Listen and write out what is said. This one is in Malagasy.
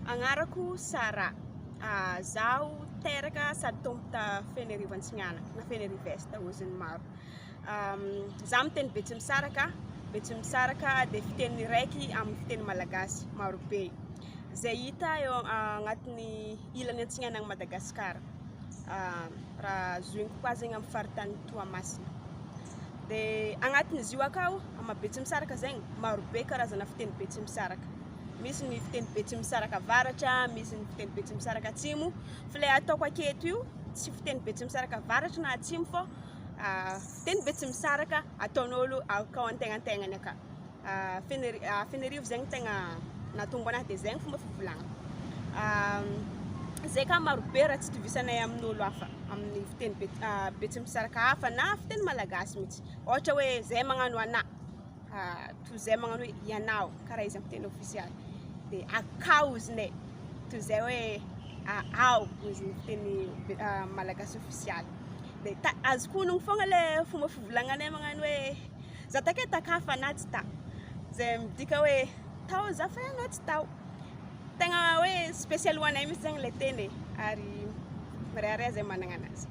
Agnarako Sara. Zaho teraka sady tompo Fiteny Betsimisaraka na Fiteny Vesta oziny maro. Zaho miteny Betsimisaraka. Betsimisaraka dia fiteny raiky amin'ny fiteny malagasy maro be. Zay hita eo agnatin'ny ilany antsinanan'i Madagasikara. Raha zoeniko koa zegny amin'ny faritany Toamasina. Dia agnatin'izy io akao amin'ny Betsimisaraka zegny maro be karazana fiteny Betsimisaraka. Misy ny fiteny Betsimisaraka avaratra, misy ny fiteny Betsimisaraka atsimo. Fa ilay ataoko aketo io tsy fiteny Betsimisaraka avaratra na atsimo fô fiteny Betsimisaraka ataon'olo akao antegnategnany aka. Fenerivo zegny tegna nahatonga anahy dia zegny fomba fivolagnana. Zay ka maro be raha tsy tovisanay amin'olo hafa amin'ny fiteny Betsimisaraka hafa na fiteny malagasy mihitsy. Ohatra hoe zay magnano anà, toy zay magnano hoe ianao, karaha izy amin'ny teny ofisialy. Dia akao ozinay, toy zay hoe ao ozin'ny fiteny malagasy ofisialy. Dia azoko honogno foagna le fomba fivolagnanay magnano hoe za take takafa anà tsy ta. Zay midika hoe tao za fa anao tsy tao. Tegna hoe spesialy ho anay mihitsy zegny le teny ary marihariha zay managna anazy.